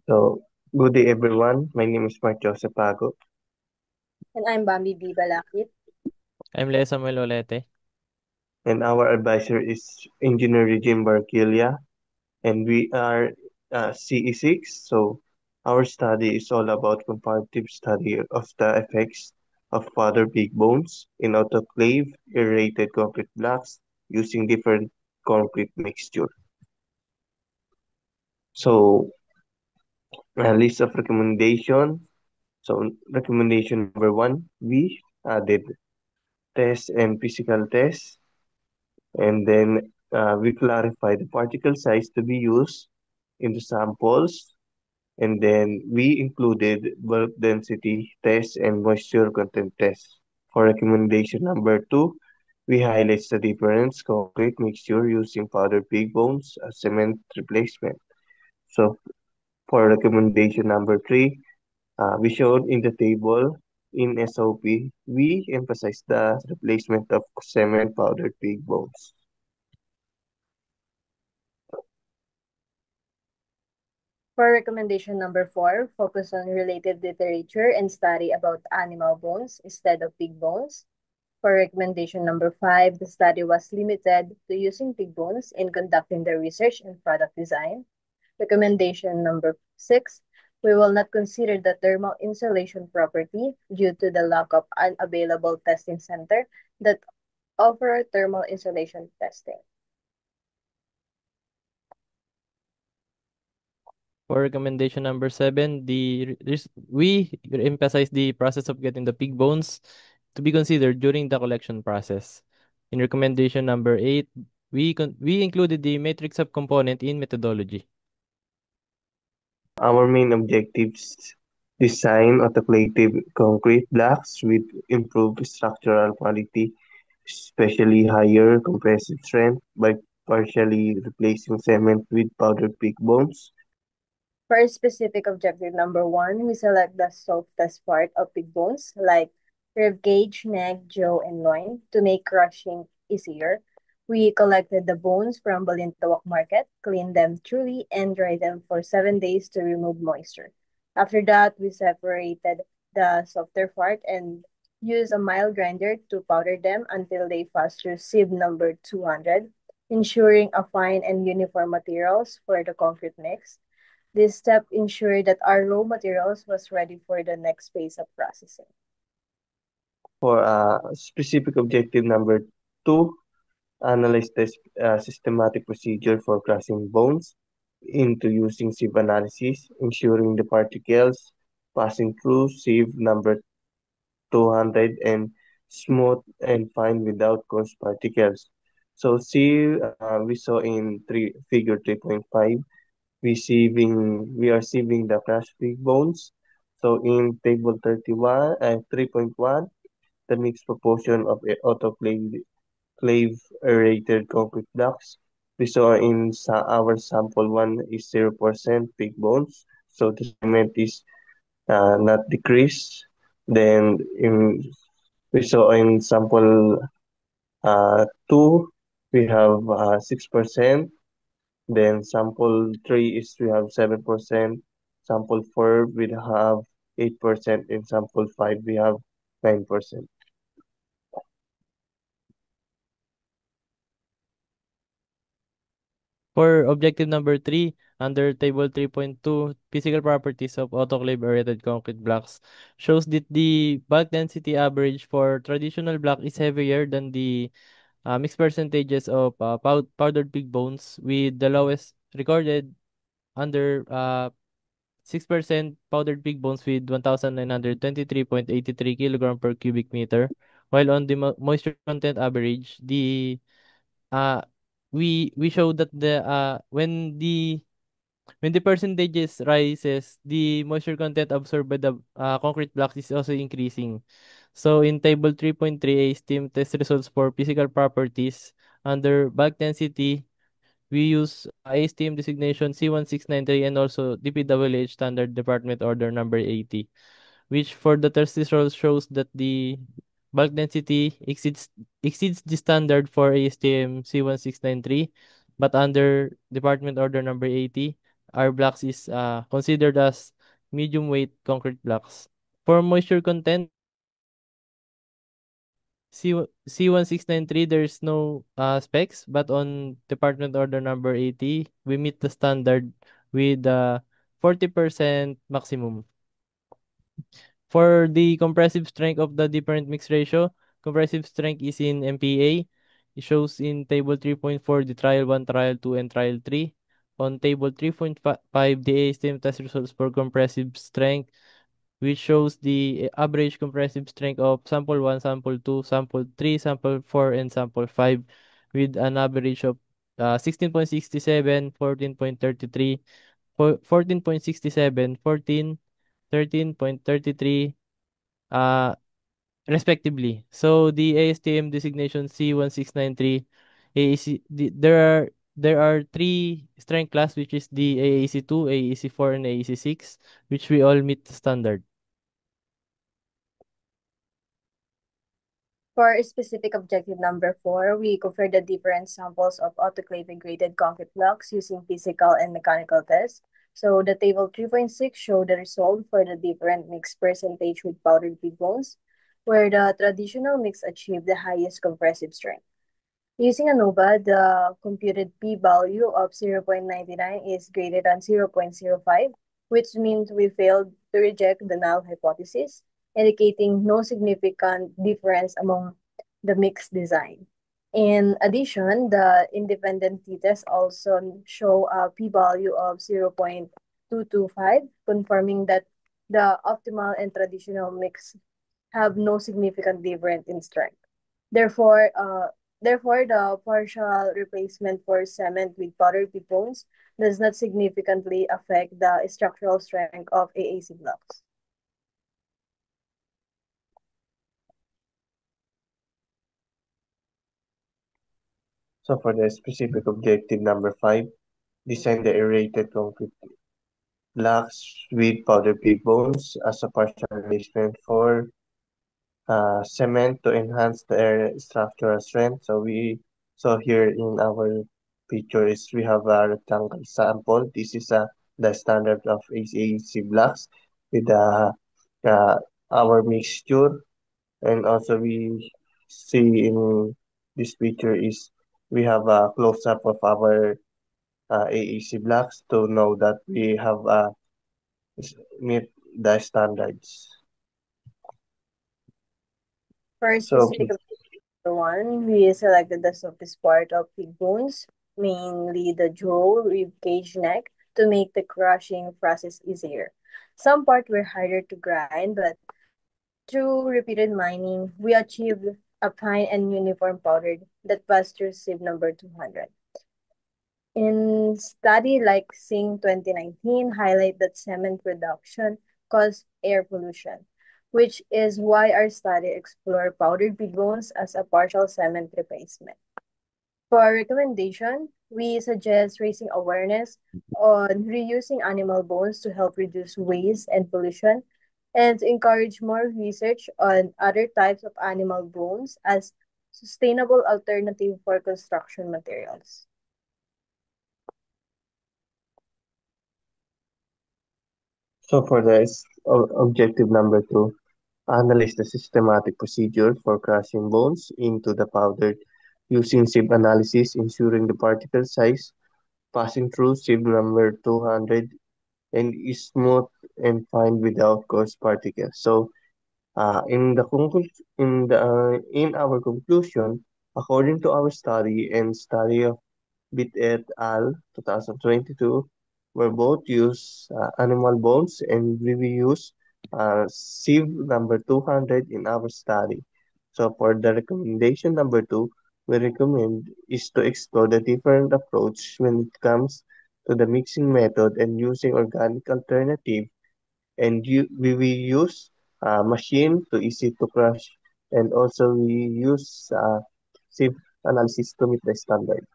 So, good day everyone. My name is Mark Joseph Pago, And I'm Bambi B. Balakit. I'm Lea Samuel Olete. and our advisor is Engineer Regine Barquilla, and we are CE6. So, our study is all about comparative study of the effects of powder big bones in autoclave aerated concrete blocks using different concrete mixture. So, a list of recommendation. So, recommendation number one, we added test and physical test. And then we clarify the particle size to be used in the samples. And then we included bulk density test and moisture content test. For recommendation number two, we highlight the difference concrete mixture using powdered pig bones as cement replacement. So for recommendation number three, we showed in the table in SOP, we emphasize the replacement of cement powdered pig bones. For recommendation number 4, focus on related literature and study about animal bones instead of pig bones. For recommendation number 5, the study was limited to using pig bones in conducting the research and product design. Recommendation number 6, we will not consider the thermal insulation property due to the lack of an available testing center that offer thermal insulation testing. For recommendation number 7, we emphasize the process of getting the pig bones to be considered during the collection process. In recommendation number 8, we included the matrix of component in methodology. Our main objectives design autoclave concrete blocks with improved structural quality, especially higher compressive strength by partially replacing cement with powdered pig bones. For specific objective number 1, we select the softest part of pig bones like rib cage, neck, jaw, and loin to make crushing easier. We collected the bones from Balintawak Market, cleaned them thoroughly, and dried them for 7 days to remove moisture. After that, we separated the softer part and used a mild grinder to powder them until they pass through sieve number 200, ensuring a fine and uniform materials for the concrete mix. This step ensured that our raw materials was ready for the next phase of processing. For specific objective number two, analyze the systematic procedure for crushing bones into using sieve analysis, ensuring the particles passing through sieve number 200 and smooth and fine without coarse particles. So see, we saw in figure 3.5, we are sieving the crushed pig bones. So in table 31 and 3.1, the mixed proportion of autoclave aerated concrete blocks. We saw in our sample one is 0% pig bones. So the cement is not decreased. Then we saw in sample 2, we have 6%. Then sample 3 is we have 7%. Sample 4 we have 8%. In sample 5 we have 9%. For objective number 3, under table 3.2, physical properties of autoclave aerated concrete blocks shows that the bulk density average for traditional block is heavier than the mixed percentages of powdered pig bones, with the lowest recorded under 6% powdered pig bones with 1,923.83 kilogram per cubic meter, while on the moisture content average, the uh we show that the when the percentages rises, the moisture content absorbed by the concrete blocks is also increasing. So in table 3.3, a STEAM test results for physical properties under bulk density, we use ASTM designation C1693 and also DPWH standard department order number 80, which for the test results shows that the bulk density exceeds the standard for ASTM C1693, but under department order number 80, our blocks is considered as medium weight concrete blocks. For moisture content, C1693, there's no specs, but on Department Order number 80, we meet the standard with 40% maximum. For the compressive strength of the different mix ratio, compressive strength is in MPa. It shows in table 3.4 the trial 1, trial 2, and trial 3. On table 3.5, the ASTM test results for compressive strength, which shows the average compressive strength of sample 1, sample 2, sample 3, sample 4, and sample 5 with an average of 16.67, 14.33, 14.67, 14, 13.33, uh, respectively. So the ASTM designation C1693 AAC, there are three strength class, which is the AAC2, AAC4, and AAC6, which we all meet the standard. For specific objective number 4, we compare the different samples of autoclave graded concrete blocks using physical and mechanical tests. So the table 3.6 show the result for the different mix percentage with powdered pig bones, where the traditional mix achieved the highest compressive strength. Using ANOVA, the computed p-value of 0.99 is greater than 0.05, which means we failed to reject the null hypothesis, indicating no significant difference among the mixed design. In addition, the independent t-tests also show a p-value of 0.225, confirming that the optimal and traditional mix have no significant difference in strength. Therefore, uh, Therefore, the partial replacement for cement with powdered bones does not significantly affect the structural strength of AAC blocks. So for the specific objective number 5, design the aerated concrete blocks with powdered pig bones as a partial replacement for cement to enhance their structural strength. So we saw here in our picture is we have a rectangle sample. This is the standard of ACAC blocks with uh, our mixture, and also we see in this picture is we have a close up of our AAC blocks to know that we have meet the standards. For So specific number 1, we selected the softest part of pig bones, mainly the jaw, rib cage, neck, to make the crushing process easier. Some parts were harder to grind, but through repeated mining, we achieved a fine and uniform powder that passed through sieve number 200. In study like Sing 2019 highlight that cement production caused air pollution, which is why our study explored powdered pig bones as a partial cement replacement. For our recommendation, we suggest raising awareness on reusing animal bones to help reduce waste and pollution, and to encourage more research on other types of animal bones as sustainable alternative for construction materials. so for this objective number 2, analyze the systematic procedure for crushing bones into the powder using sieve analysis, ensuring the particle size passing through sieve number 200 and is smooth and fine without coarse particles. So, in our conclusion, according to our study and study of Bit et al. 2022, where both use animal bones and we will use sieve number 200 in our study. So for the recommendation number 2, we recommend is to explore the different approach when it comes to the mixing method and using organic alternative, and we will use machine to easy to crush, and also we use sieve analysis to meet the standard.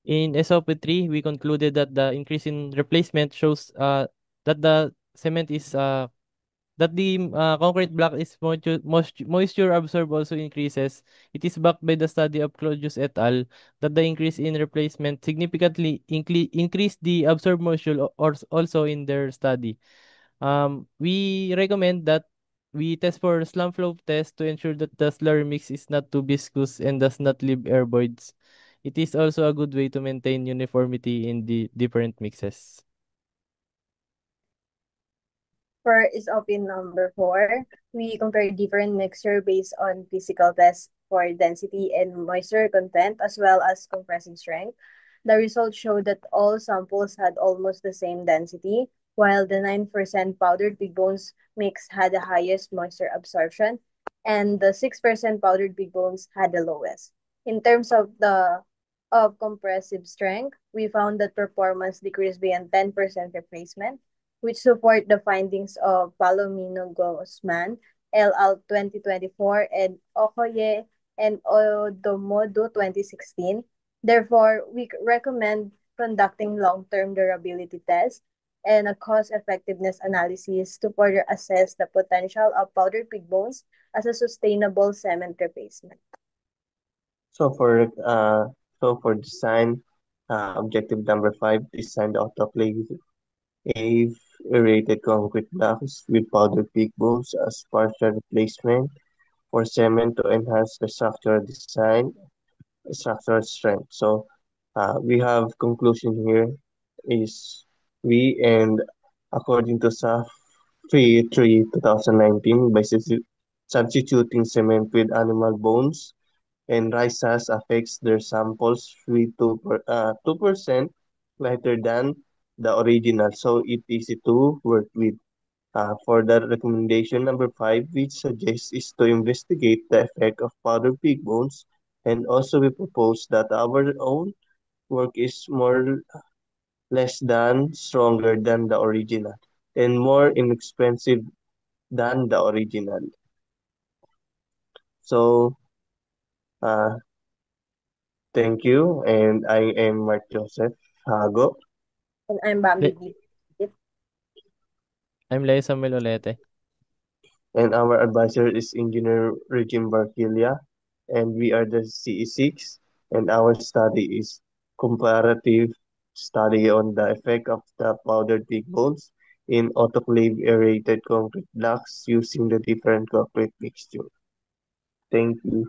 In SOP3, we concluded that the increase in replacement shows that the cement is that the concrete block is moisture absorb also increases. It is backed by the study of Claudius et al. That the increase in replacement significantly increased the absorbed moisture or also in their study. We recommend that we test for slump flow test to ensure that the slurry mix is not too viscous and does not leave air voids. It is also a good way to maintain uniformity in the different mixes. For SOP number 4, we compare different mixture based on physical tests for density and moisture content as well as compressing strength. The results showed that all samples had almost the same density, while the 9% powdered big bones mix had the highest moisture absorption, and the 6% powdered big bones had the lowest. In terms of compressive strength, we found that performance decreased beyond 10% replacement, which support the findings of Palomino Guzman et al. 2024 and Okoye and Odomodo 2016. Therefore, we recommend conducting long-term durability tests and a cost-effectiveness analysis to further assess the potential of powdered pig bones as a sustainable cement replacement. So for uh, so for design, objective number 5, design the autoclave aerated concrete blocks with powdered pig bones as partial replacement for cement to enhance the structural strength. So we have conclusion here is we and according to SAFE 3 2019 by substituting cement with animal bones and rice affects their samples with 2% lighter than the original, so it easy to work with. For the recommendation number 5, which suggests is to investigate the effect of powdered pig bones, and also we propose that our own work is more less than stronger than the original and more inexpensive than the original. So, uh, thank you, and I am Mark Joseph Hago, And I'm Bambi Le- B. I'm Leo Samuel Olete. and our advisor is Engineer Regine Barquilla, and we are the CE6, and our study is comparative study on the effect of the powdered pig bones in autoclave aerated concrete blocks using the different concrete mixture. Thank you.